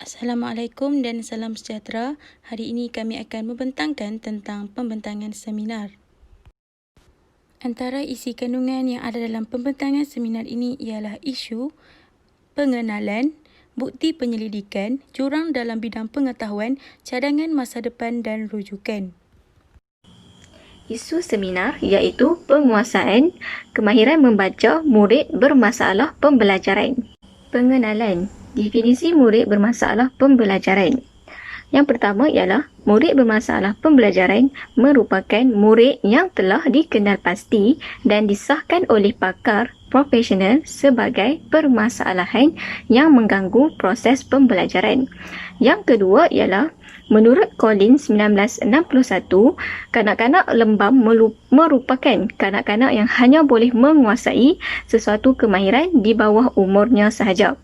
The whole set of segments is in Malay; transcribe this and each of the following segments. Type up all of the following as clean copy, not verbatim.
Assalamualaikum dan salam sejahtera. Hari ini kami akan membentangkan tentang pembentangan seminar. Antara isi kandungan yang ada dalam pembentangan seminar ini ialah isu, pengenalan, bukti penyelidikan, jurang dalam bidang pengetahuan, cadangan masa depan dan rujukan. Isu seminar iaitu penguasaan, kemahiran membaca murid bermasalah pembelajaran. Pengenalan, definisi murid bermasalah pembelajaran. Yang pertama ialah murid bermasalah pembelajaran merupakan murid yang telah dikenal pasti dan disahkan oleh pakar profesional sebagai permasalahan yang mengganggu proses pembelajaran. Yang kedua ialah menurut Collins 1961, kanak-kanak lembam merupakan kanak-kanak yang hanya boleh menguasai sesuatu kemahiran di bawah umurnya sahaja.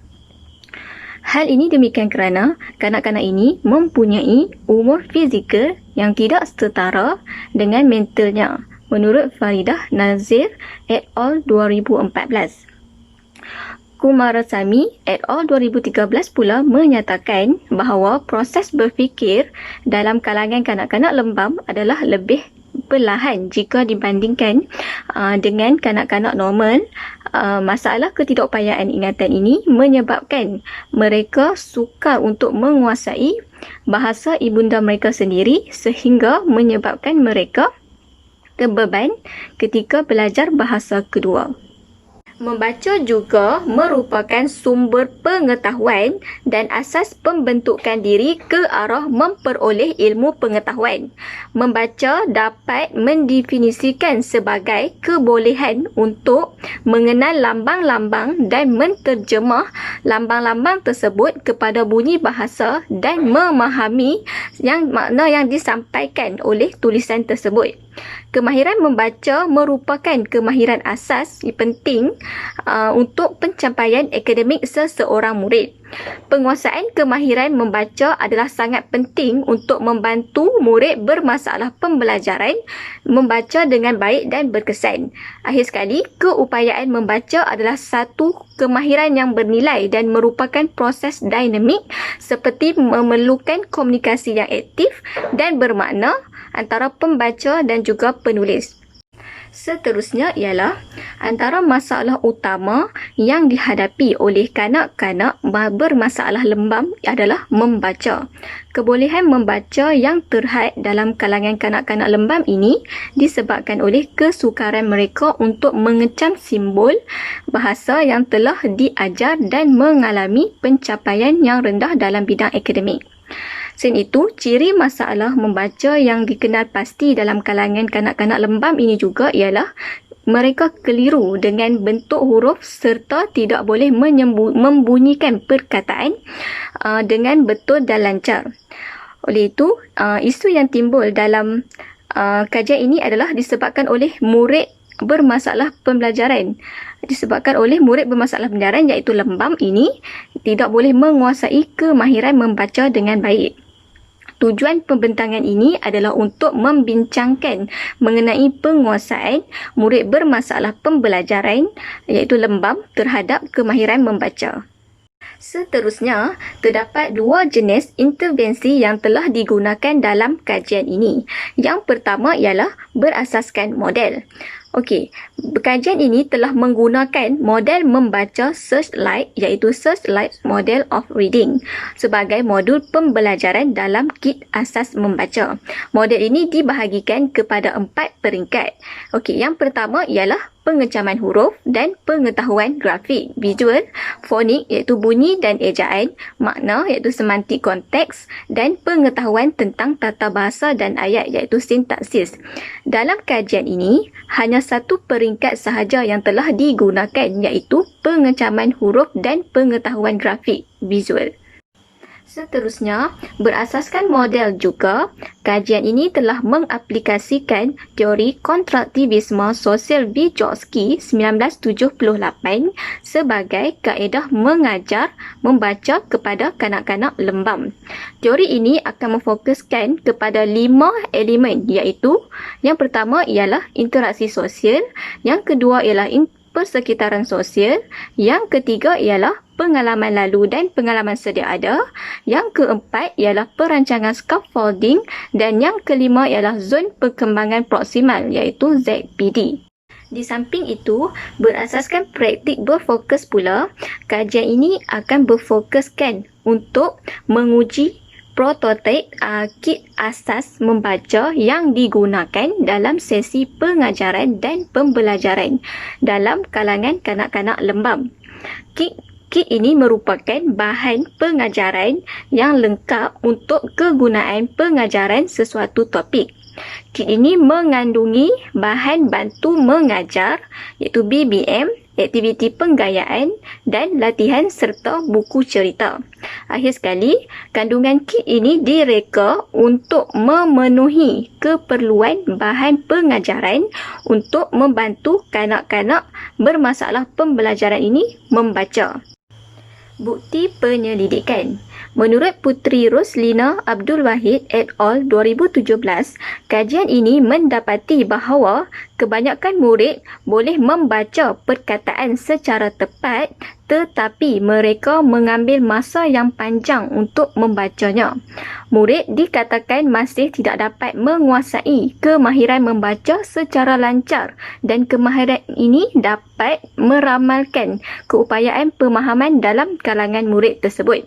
Hal ini demikian kerana kanak-kanak ini mempunyai umur fizikal yang tidak setara dengan mentalnya, menurut Faridah Nazir et al. 2014. Kumarasamy et al. 2013 pula menyatakan bahawa proses berfikir dalam kalangan kanak-kanak lembam adalah lebih perlahan jika dibandingkan dengan kanak-kanak normal. Masalah ketidakupayaan ingatan ini menyebabkan mereka sukar untuk menguasai bahasa ibunda mereka sendiri sehingga menyebabkan mereka terbeban ketika belajar bahasa kedua. Membaca juga merupakan sumber pengetahuan dan asas pembentukan diri ke arah memperoleh ilmu pengetahuan. Membaca dapat mendefinisikan sebagai kebolehan untuk mengenal lambang-lambang dan menterjemah lambang-lambang tersebut kepada bunyi bahasa dan memahami makna yang disampaikan oleh tulisan tersebut. Kemahiran membaca merupakan kemahiran asas penting untuk pencapaian akademik seseorang murid. Penguasaan kemahiran membaca adalah sangat penting untuk membantu murid bermasalah pembelajaran membaca dengan baik dan berkesan. Akhir sekali, keupayaan membaca adalah satu kemahiran yang bernilai dan merupakan proses dinamik seperti memerlukan komunikasi yang aktif dan bermakna antara pembaca dan juga penulis. Seterusnya ialah antara masalah utama yang dihadapi oleh kanak-kanak bermasalah lembam adalah membaca. Kebolehan membaca yang terhad dalam kalangan kanak-kanak lembam ini disebabkan oleh kesukaran mereka untuk mengecam simbol bahasa yang telah diajar dan mengalami pencapaian yang rendah dalam bidang akademik. Selain itu, ciri masalah membaca yang dikenal pasti dalam kalangan kanak-kanak lembam ini juga ialah mereka keliru dengan bentuk huruf serta tidak boleh membunyikan perkataan dengan betul dan lancar. Oleh itu, isu yang timbul dalam kajian ini adalah disebabkan oleh murid bermasalah pembelajaran. Disebabkan oleh murid bermasalah pembelajaran iaitu lembam ini tidak boleh menguasai kemahiran membaca dengan baik. Tujuan pembentangan ini adalah untuk membincangkan mengenai penguasaan murid bermasalah pembelajaran iaitu lembam terhadap kemahiran membaca. Seterusnya, terdapat dua jenis intervensi yang telah digunakan dalam kajian ini. Yang pertama ialah berasaskan model. Okey, kajian ini telah menggunakan model membaca Searchlight iaitu Searchlight Model of Reading sebagai modul pembelajaran dalam kit asas membaca. Model ini dibahagikan kepada 4 peringkat. Okey, yang pertama ialah pengecaman huruf dan pengetahuan grafik, visual, fonik iaitu bunyi dan ejaan, makna iaitu semantik konteks dan pengetahuan tentang tata bahasa dan ayat iaitu sintaksis. Dalam kajian ini, hanya satu peringkat sahaja yang telah digunakan iaitu pengecaman huruf dan pengetahuan grafik, visual. Seterusnya, berasaskan model juga, kajian ini telah mengaplikasikan teori kontraktivisme sosial Vygotsky 1978 sebagai kaedah mengajar membaca kepada kanak-kanak lembam. Teori ini akan memfokuskan kepada 5 elemen iaitu yang pertama ialah interaksi sosial, yang kedua ialah persekitaran sosial. Yang ketiga ialah pengalaman lalu dan pengalaman sedia ada. Yang keempat ialah perancangan scaffolding. Dan yang kelima ialah zon perkembangan proksimal iaitu ZPD. Di samping itu, berasaskan praktik berfokus pula, kajian ini akan berfokuskan untuk menguji prototip kit asas membaca yang digunakan dalam sesi pengajaran dan pembelajaran dalam kalangan kanak-kanak lembam. Kit ini merupakan bahan pengajaran yang lengkap untuk kegunaan pengajaran sesuatu topik. Kit ini mengandungi bahan bantu mengajar iaitu BBM, aktiviti penggayaan dan latihan serta buku cerita. Akhir sekali, kandungan kit ini direka untuk memenuhi keperluan bahan pengajaran untuk membantu kanak-kanak bermasalah pembelajaran ini membaca. Bukti penyelidikan. Menurut Putri Roslina Abdul Wahid et al. 2017, kajian ini mendapati bahawa kebanyakan murid boleh membaca perkataan secara tepat tetapi mereka mengambil masa yang panjang untuk membacanya. Murid dikatakan masih tidak dapat menguasai kemahiran membaca secara lancar dan kemahiran ini dapat meramalkan keupayaan pemahaman dalam kalangan murid tersebut.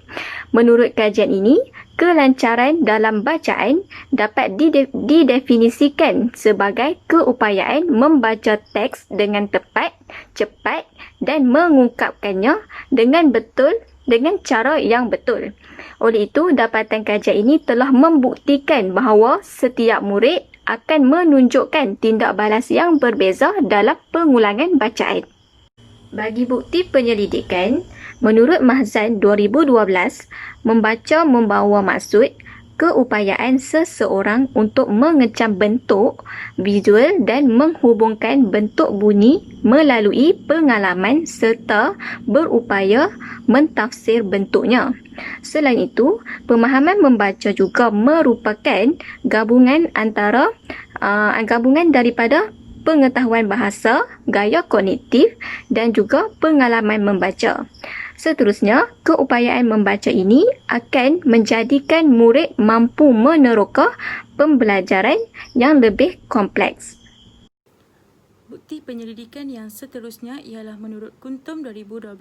Menurut kajian ini, kelancaran dalam bacaan dapat didefinisikan sebagai keupayaan membaca teks dengan tepat, cepat dan mengungkapkannya dengan betul dengan cara yang betul. Oleh itu, dapatan kajian ini telah membuktikan bahawa setiap murid akan menunjukkan tindak balas yang berbeza dalam pengulangan bacaan. Bagi bukti penyelidikan, menurut Mahzan 2012, membaca membawa maksud keupayaan seseorang untuk mengecam bentuk visual dan menghubungkan bentuk bunyi melalui pengalaman serta berupaya mentafsir bentuknya. Selain itu, pemahaman membaca juga merupakan gabungan daripada pengetahuan bahasa, gaya kognitif dan juga pengalaman membaca. Seterusnya, keupayaan membaca ini akan menjadikan murid mampu meneroka pembelajaran yang lebih kompleks. Bukti penyelidikan yang seterusnya ialah menurut Kuntum 2012,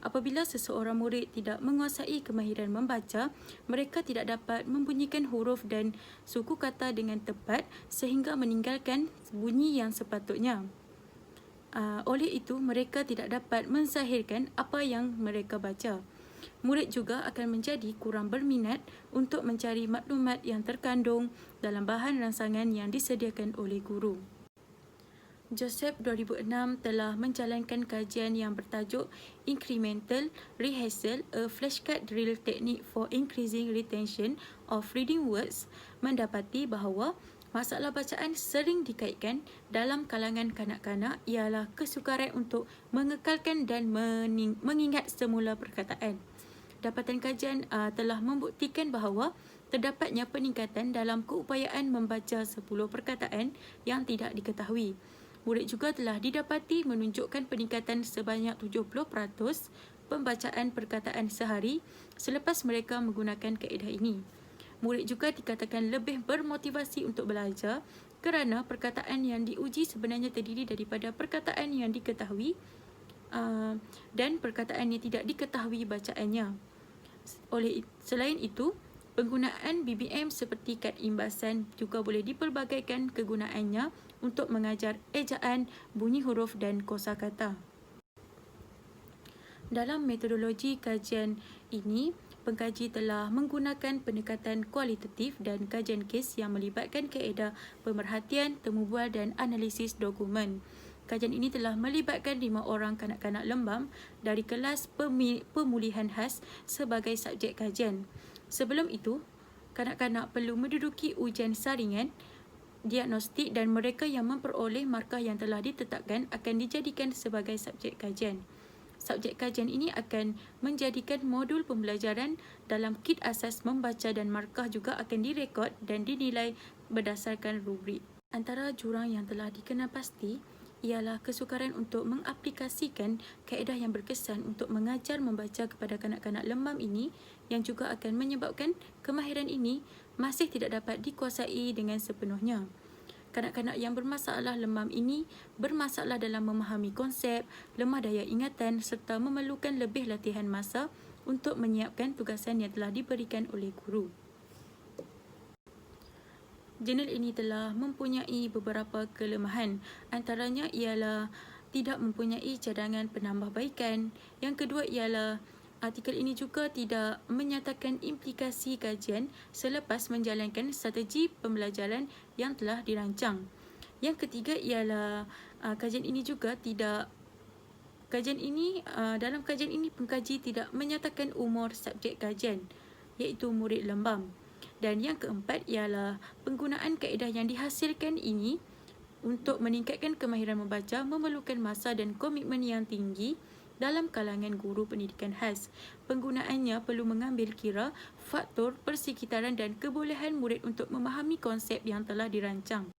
apabila seseorang murid tidak menguasai kemahiran membaca, mereka tidak dapat membunyikan huruf dan suku kata dengan tepat sehingga meninggalkan bunyi yang sepatutnya. Oleh itu, mereka tidak dapat menzahirkan apa yang mereka baca. Murid juga akan menjadi kurang berminat untuk mencari maklumat yang terkandung dalam bahan rangsangan yang disediakan oleh guru. Joseph 2006 telah menjalankan kajian yang bertajuk Incremental Rehearsal, a Flashcard Drill Technique for Increasing Retention of Reading Words, mendapati bahawa masalah bacaan sering dikaitkan dalam kalangan kanak-kanak ialah kesukaran untuk mengekalkan dan mengingat semula perkataan. Dapatan kajian telah membuktikan bahawa terdapatnya peningkatan dalam keupayaan membaca 10 perkataan yang tidak diketahui. Murid juga telah didapati menunjukkan peningkatan sebanyak 70% pembacaan perkataan sehari selepas mereka menggunakan kaedah ini. Murid juga dikatakan lebih bermotivasi untuk belajar kerana perkataan yang diuji sebenarnya terdiri daripada perkataan yang diketahui dan perkataan yang tidak diketahui bacaannya. Selain itu, penggunaan BBM seperti kad imbasan juga boleh dipelbagaikan kegunaannya untuk mengajar ejaan, bunyi huruf dan kosakata. Dalam metodologi kajian ini, pengkaji telah menggunakan pendekatan kualitatif dan kajian kes yang melibatkan kaedah pemerhatian, temubual dan analisis dokumen. Kajian ini telah melibatkan 5 orang kanak-kanak lembam dari kelas pemulihan khas sebagai subjek kajian. Sebelum itu, kanak-kanak perlu menduduki ujian saringan, diagnostik dan mereka yang memperoleh markah yang telah ditetapkan akan dijadikan sebagai subjek kajian. Subjek kajian ini akan menjadikan modul pembelajaran dalam kit asas membaca dan markah juga akan direkod dan dinilai berdasarkan rubrik. Antara jurang yang telah dikenal pasti ialah kesukaran untuk mengaplikasikan kaedah yang berkesan untuk mengajar membaca kepada kanak-kanak lembam ini, yang juga akan menyebabkan kemahiran ini masih tidak dapat dikuasai dengan sepenuhnya. Kanak-kanak yang bermasalah lembam ini bermasalah dalam memahami konsep, lemah daya ingatan serta memerlukan lebih latihan masa untuk menyiapkan tugasan yang telah diberikan oleh guru. Jurnal ini telah mempunyai beberapa kelemahan. Antaranya ialah tidak mempunyai cadangan penambahbaikan. Yang kedua ialah artikel ini juga tidak menyatakan implikasi kajian selepas menjalankan strategi pembelajaran yang telah dirancang. Yang ketiga ialah dalam kajian ini pengkaji tidak menyatakan umur subjek kajian, iaitu murid lembam. Dan yang keempat ialah penggunaan kaedah yang dihasilkan ini untuk meningkatkan kemahiran membaca memerlukan masa dan komitmen yang tinggi dalam kalangan guru pendidikan khas. Penggunaannya perlu mengambil kira faktor persekitaran dan kebolehan murid untuk memahami konsep yang telah dirancang.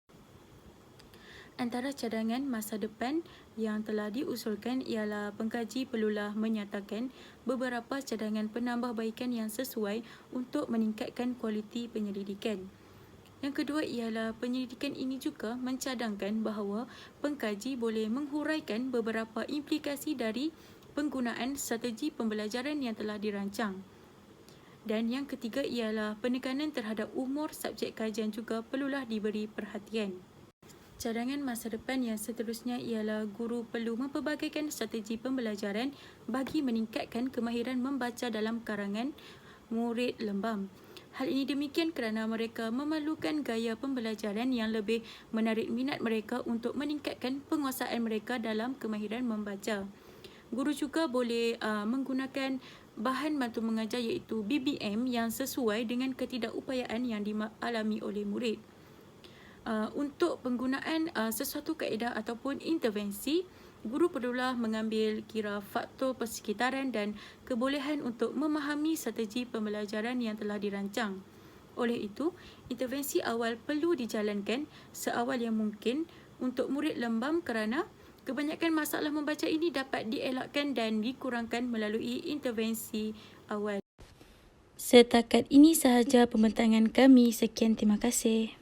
Antara cadangan masa depan yang telah diusulkan ialah pengkaji perlulah menyatakan beberapa cadangan penambahbaikan yang sesuai untuk meningkatkan kualiti penyelidikan. Yang kedua ialah penyelidikan ini juga mencadangkan bahawa pengkaji boleh menghuraikan beberapa implikasi dari penggunaan strategi pembelajaran yang telah dirancang. Dan yang ketiga ialah penekanan terhadap umur subjek kajian juga perlulah diberi perhatian. Cadangan masa depan yang seterusnya ialah guru perlu mempelbagaikan strategi pembelajaran bagi meningkatkan kemahiran membaca dalam kalangan murid lembam. Hal ini demikian kerana mereka memerlukan gaya pembelajaran yang lebih menarik minat mereka untuk meningkatkan penguasaan mereka dalam kemahiran membaca. Guru juga boleh menggunakan bahan bantu mengajar iaitu BBM yang sesuai dengan ketidakupayaan yang dialami oleh murid. Untuk penggunaan sesuatu kaedah ataupun intervensi, guru perlulah mengambil kira faktor persekitaran dan kebolehan untuk memahami strategi pembelajaran yang telah dirancang. Oleh itu, intervensi awal perlu dijalankan seawal yang mungkin untuk murid lembam kerana kebanyakan masalah membaca ini dapat dielakkan dan dikurangkan melalui intervensi awal. Setakat ini sahaja pembentangan kami. Sekian, terima kasih.